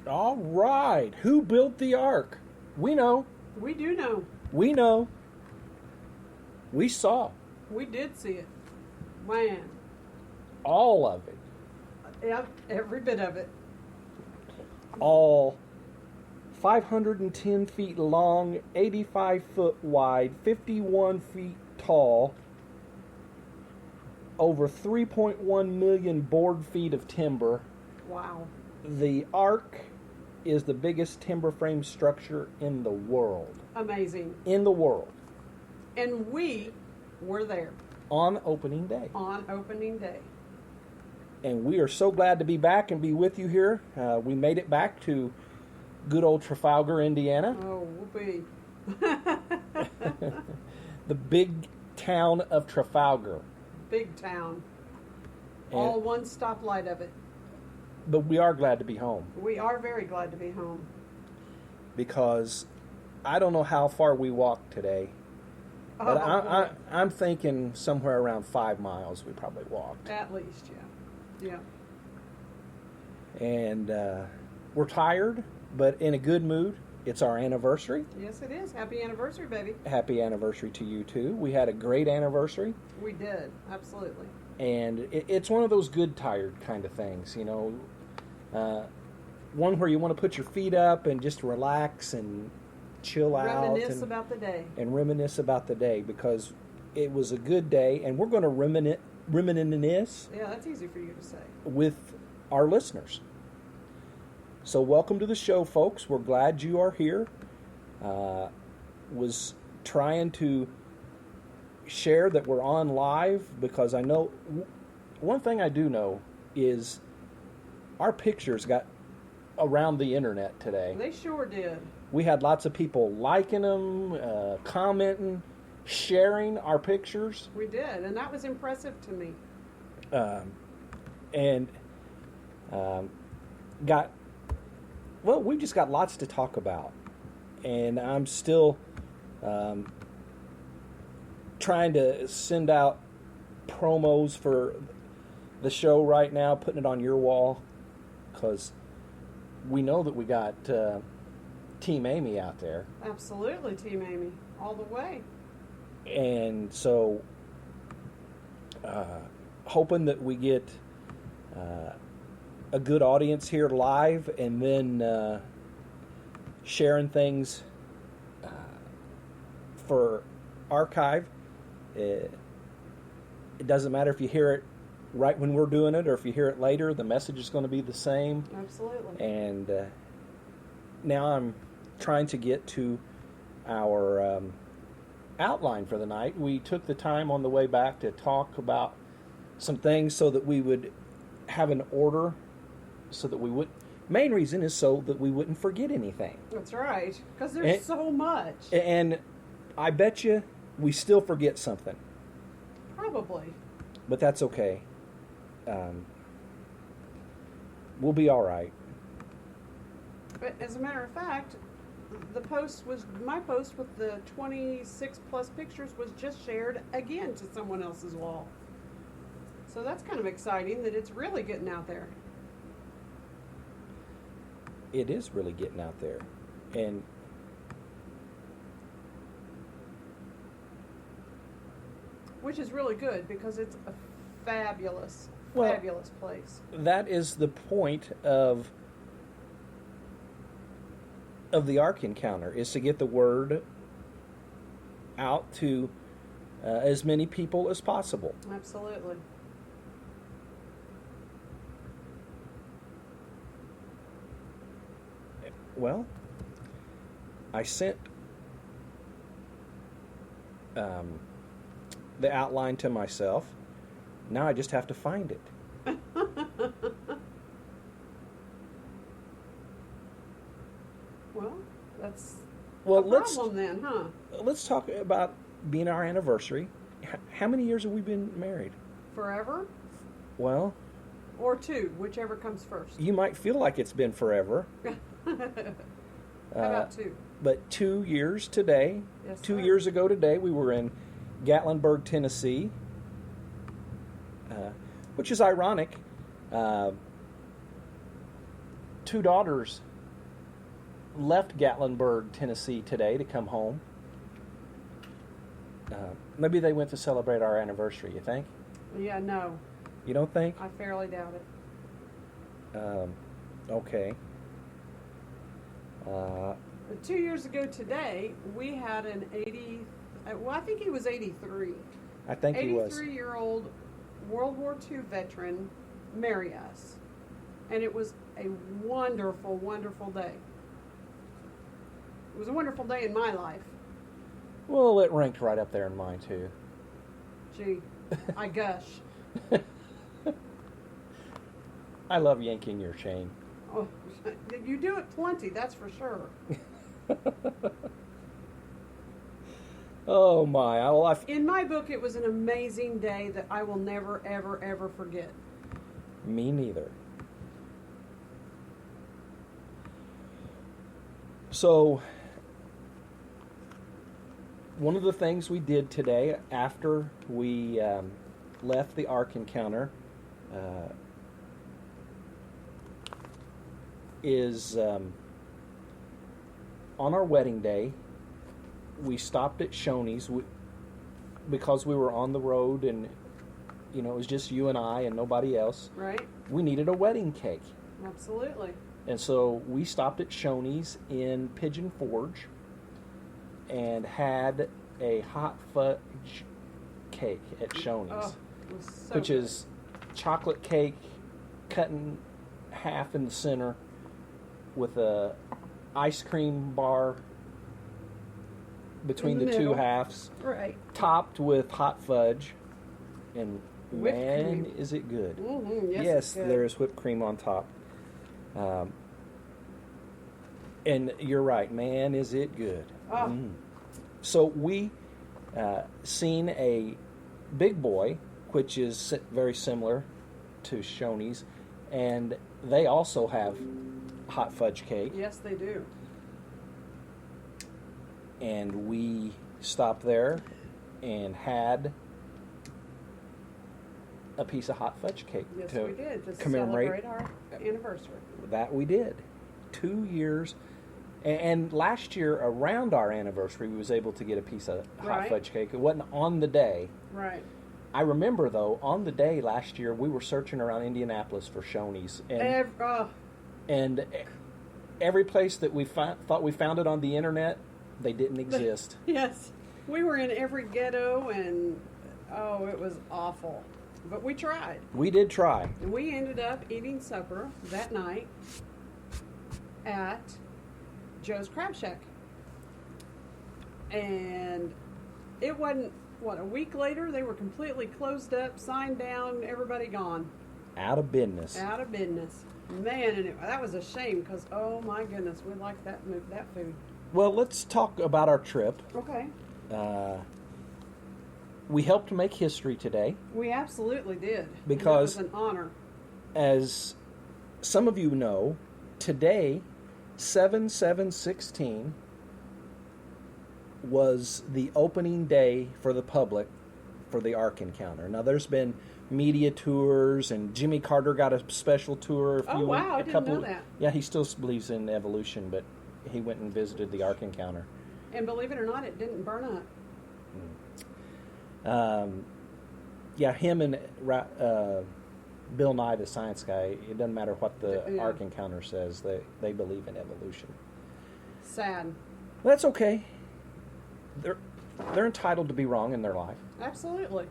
All right. Who built the ark? We know. We do know. We know. We saw. We did see it. Man. All of it. Yep, every bit of it. All 510 feet long, 85 foot wide, 51 feet tall, over 3.1 million board feet of timber. Wow. The ark is the biggest timber frame structure in the world. Amazing. In the world. And we were there. On opening day. On opening day. And we are so glad to be back and be with you here. We made it back to good old Trafalgar, Indiana. Oh, whoopee. The big town of Trafalgar. Big town. And, all one stoplight of it. But we are glad to be home. We are very glad to be home. Because I don't know how far we walked today. But I'm thinking somewhere around 5 miles we probably walked. At least, yeah. Yeah. And we're tired, but in a good mood. It's our anniversary. Yes, it is. Happy anniversary, baby. Happy anniversary to you, too. We had a great anniversary. We did, absolutely. And it's one of those good tired kind of things, you know. One where you want to put your feet up and just relax and chill out. Reminisce about the day. And reminisce about the day because it was a good day. And we're going to reminisce. Yeah, that's easy for you to say. With our listeners. So welcome to the show, folks. We're glad you are here. Was trying to share that we're on live because I know one thing I do know is our pictures got around the internet today. They sure did. We had lots of people liking them, commenting, sharing our pictures. We did, and that was impressive to me. We've just got lots to talk about. And I'm still trying to send out promos for the show right now, putting it on your wall, because we know that we got Team Amy out there. Absolutely, Team Amy, all the way. And so, hoping that we get a good audience here live, and then sharing things for archive. It doesn't matter if you hear it right when we're doing it or if you hear it later, the message is going to be the same. Absolutely. And now I'm trying to get to our outline for the night. We took the time on the way back to talk about some things so that we would have an order, so that we would. Main reason is so that we wouldn't forget anything. That's right, because there's so much. And I bet you we still forget something, Probably. but that's okay. We'll be all right. But as a matter of fact, my post with the 26 plus pictures was just shared again to someone else's wall. So that's kind of exciting that it's really getting out there. It is really getting out there. And Which is really good because it's a fabulous place. that is the point of the Ark Encounter, is to get the word out to as many people as possible. Absolutely. Well, I sent the outline to myself. Now I just have to find it. Well, that's Well, a problem then, huh? let's talk about being our anniversary. How many years have we been married? Forever? Well, Or 2, whichever comes first. you might feel like it's been forever, How about 2? but 2 years today. Yes, 2 sir. years ago today, we were in Gatlinburg, Tennessee, which is ironic. 2 daughters left Gatlinburg, Tennessee today to come home. Maybe they went to celebrate our anniversary, you think? Yeah, no. You don't think? I fairly doubt it. Okay. But 2 years ago today, we had an 80, well, I think he was 83. I think he was. 83-year-old World War II veteran marry us. And it was a wonderful, wonderful day. It was a wonderful day in my life. Well, it ranked right up there in mine, too. Gee, I gush. I love yanking your chain. Oh, you do it plenty, that's for sure. Oh, my. Well, In my book, it was an amazing day that I will never, ever, ever forget. me neither. So, one of the things we did today after we left the Ark Encounter is on our wedding day, we stopped at Shoney's because we were on the road and, you know, it was just you and I and nobody else. Right? We needed a wedding cake. Absolutely. And so we stopped at Shoney's in Pigeon Forge and had a hot fudge cake at Shoney's, Oh, it was so which good. is chocolate cake cut in half in the center with a ice cream bar between In the the two middle. halves, Right. topped with hot fudge, and Whipped man, cream. is it good. Mm-hmm. Yes, Yes, it's good. there is whipped cream on top. And you're right, man, is it good. Oh. Mm. So we seen a Big Boy, which is very similar to Shoney's, and they also have hot fudge cake. Yes, they do. And we stopped there and had a piece of hot fudge cake Yes, to we did. To commemorate celebrate our anniversary. that. We did 2 years, and last year around our anniversary we was able to get a piece of hot Right. fudge cake. It wasn't on the day. Right. I remember though, on the day last year we were searching around Indianapolis for Shoney's, and every place that we thought we found it on the internet, they didn't exist. Yes. We were in every ghetto and, oh, it was awful. But we tried. We did try. And we ended up eating supper that night at Joe's Crab Shack. And it wasn't, a week later, they were completely closed up, signed down, everybody gone. Out of business. Out of business. Man, and that was a shame because, oh my goodness, we liked that food. Well, let's talk about our trip. Okay. we helped make history today. We absolutely did. Because and it was an honor. As some of you know, today, 7/7/16, was the opening day for the public for the Ark Encounter. Now, there's been media tours, and Jimmy Carter got a special tour. Oh, wow, I didn't know that. Yeah, he still believes in evolution, but he went and visited the Ark Encounter. And believe it or not, it didn't burn up. Yeah, him and Bill Nye, the science guy, it doesn't matter what the Ark Encounter says, they believe in evolution. Sad. That's okay. They're entitled to be wrong in their life. Absolutely.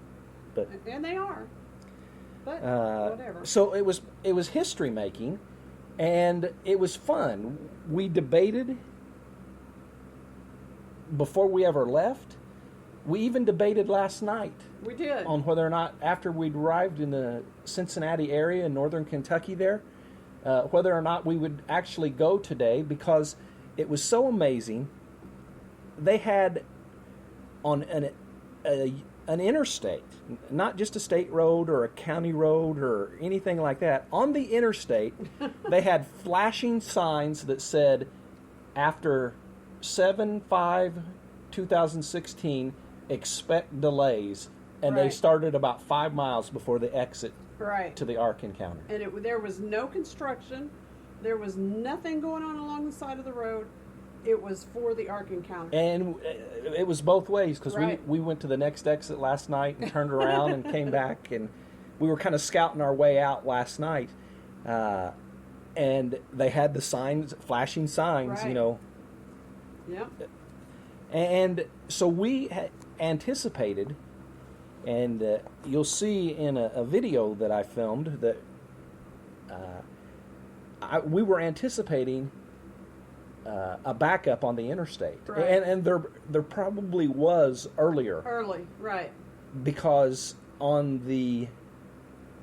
But and they are. But whatever. So it was history making, and it was fun. We debated before we ever left. We even debated last night. We did. On whether or not, after we'd arrived in the Cincinnati area in northern Kentucky there, whether or not we would actually go today, because it was so amazing. They had on an interstate, not just a state road or a county road or anything like that. On the interstate, they had flashing signs that said, after 7/5/2016, expect delays. And they started about 5 miles before the exit to the Ark Encounter. And there was no construction. There was nothing going on along the side of the road. It was for the Ark Encounter. And it was both ways, because we went to the next exit last night and turned around and came back, and we were kind of scouting our way out last night. And they had the signs, flashing signs, you know. Yeah. And so we anticipated, and you'll see in a video that I filmed that we were anticipating a backup on the interstate, and there probably was early, right? Because on the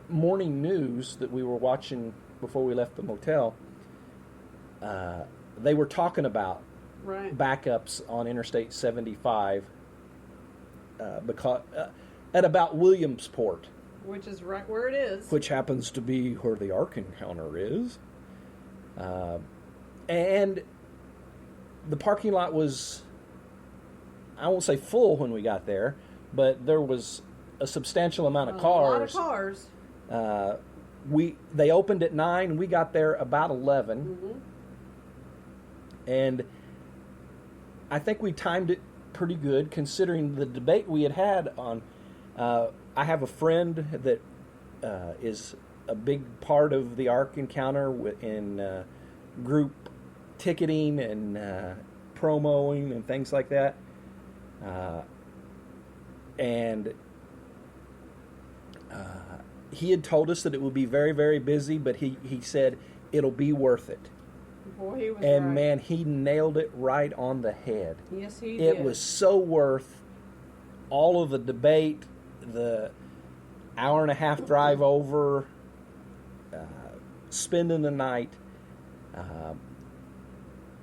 morning news that we were watching before we left the motel, they were talking about backups on Interstate 75 because at about Williamsport, which is right where it is, which happens to be where the Ark Encounter is, and the parking lot was, I won't say full when we got there, but there was a substantial amount of cars. A lot of cars. They opened at 9. We got there about 11. Mm-hmm. And I think we timed it pretty good, considering the debate we had on. I have a friend that is a big part of the Ark Encounter in group ticketing and promoing and things like that. And he had told us that it would be very, very busy, but he said it'll be worth it. Boy, he was and man, he nailed it right on the head. Yes, he did. It was so worth all of the debate, the hour-and-a-half drive over, spending the night.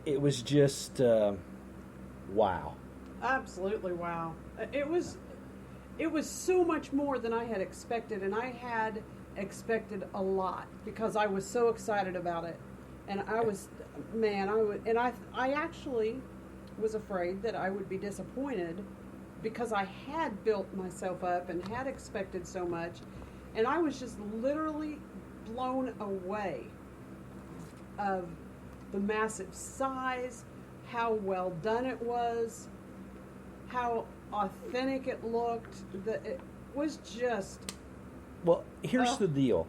It was just wow. Absolutely wow. It was so much more than I had expected, and I had expected a lot because I was so excited about it. And I actually was afraid that I would be disappointed because I had built myself up and had expected so much, and I was just literally blown away of the massive size, how well done it was, how authentic it looked. It was just... Well, here's the deal.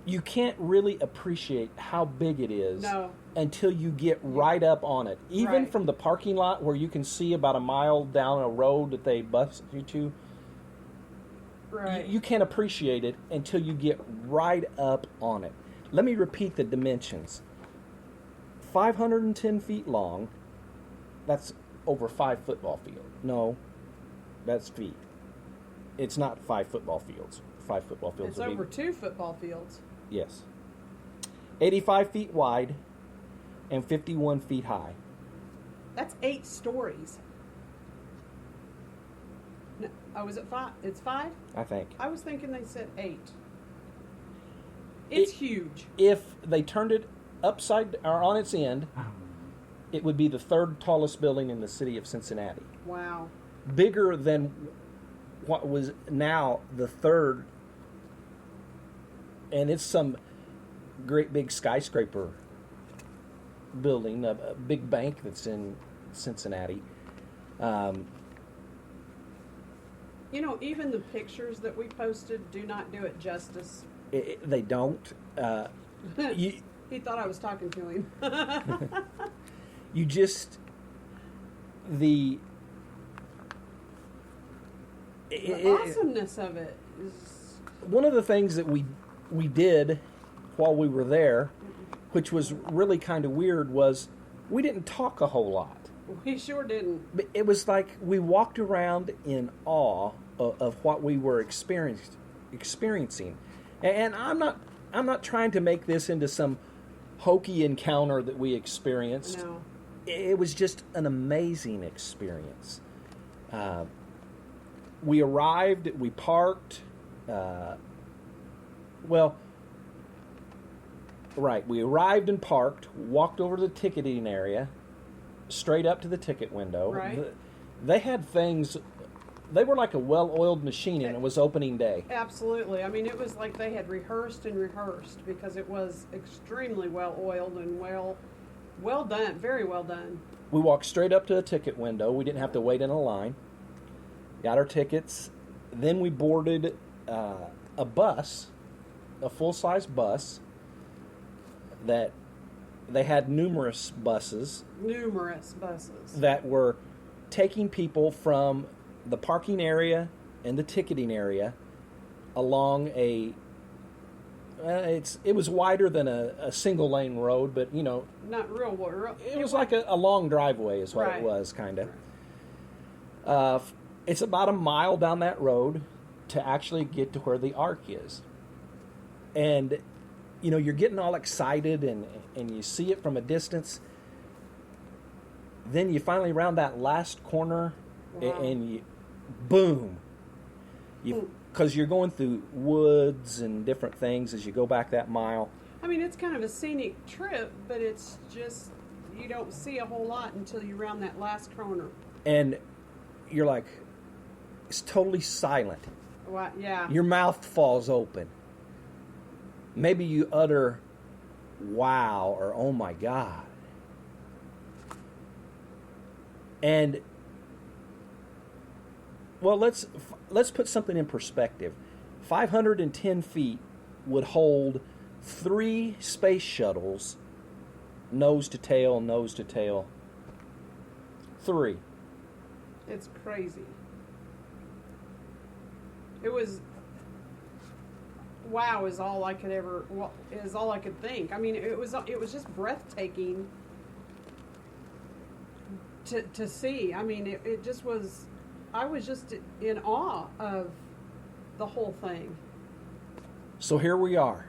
You can't really appreciate how big it is until you get right up on it. Even from the parking lot where you can see about a mile down a road that they bus you to, you can't appreciate it until you get right up on it. Let me repeat the dimensions. 510 feet long. That's over 5 football fields. No, that's feet. It's not 5 football fields. 5 football fields. It's over 2 football fields. Yes. 85 feet wide and 51 feet high. That's 8 stories. Oh, was it 5? It's 5? I think. I was thinking they said 8. It's huge. If they turned it upside or on its end, it would be the 3rd tallest building in the city of Cincinnati. Wow. Bigger than what was now the 3rd, and it's some great big skyscraper building, a big bank that's in Cincinnati. Even the pictures that we posted do not do it justice. They don't. He thought I was talking to him. You just the awesomeness of it is one of the things that we did while we were there, which was really kind of weird, was we didn't talk a whole lot. We sure didn't. But it was like we walked around in awe of what we were experiencing. And I'm not trying to make this into some hokey encounter that we experienced. No. It was just an amazing experience. We arrived, we parked. We arrived and parked, walked over to the ticketing area, straight up to the ticket window. Right. They had things. They were like a well-oiled machine, and it was opening day. Absolutely. I mean, it was like they had rehearsed and rehearsed because it was extremely well-oiled and well done, very well done. We walked straight up to the ticket window. We didn't have to wait in a line. Got our tickets. Then we boarded a bus, a full-size bus, that they had numerous buses that were taking people from the parking area and the ticketing area along it was wider than a single lane road, but not real water. It was like a long driveway is what Right. it was, kind of. Right. It's about a mile down that road to actually get to where the Ark is. And you're getting all excited and you see it from a distance. Then you finally round that last corner. Wow. And you, boom, because you're going through woods and different things as you go back that mile. I mean, it's kind of a scenic trip, but it's just, you don't see a whole lot until you round that last corner. And you're like, it's totally silent. Well, yeah. Your mouth falls open. Maybe you utter, wow, or oh my God. And well, let's put something in perspective. 510 feet would hold 3 space shuttles, nose to tail. 3. It's crazy. It was, wow, is all I could think. I mean, it was just breathtaking to see. I mean, it just was. I was just in awe of the whole thing. So here we are.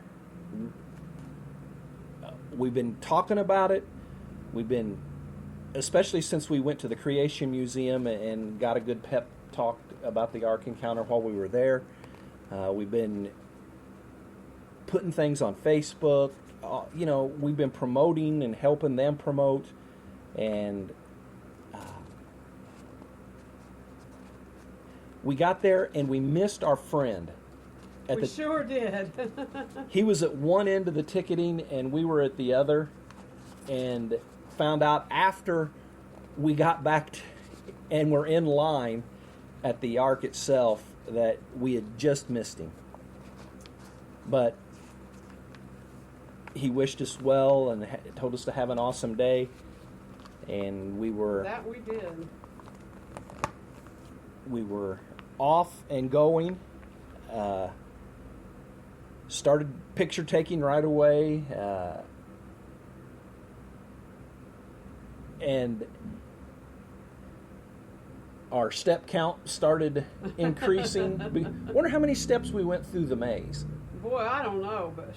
We've been talking about it. We've been, especially since we went to the Creation Museum and got a good pep talk about the Ark Encounter while we were there. We've been putting things on Facebook. We've been promoting and helping them promote. And we got there and we missed our friend. We sure did. He was at one end of the ticketing and we were at the other, and found out after we got back and were in line at the Ark itself that we had just missed him. But he wished us well and told us to have an awesome day, and we were... That we did. We were off and going. Started picture taking right away. And our step count started increasing. Wonder how many steps we went through the maze. Boy, I don't know, but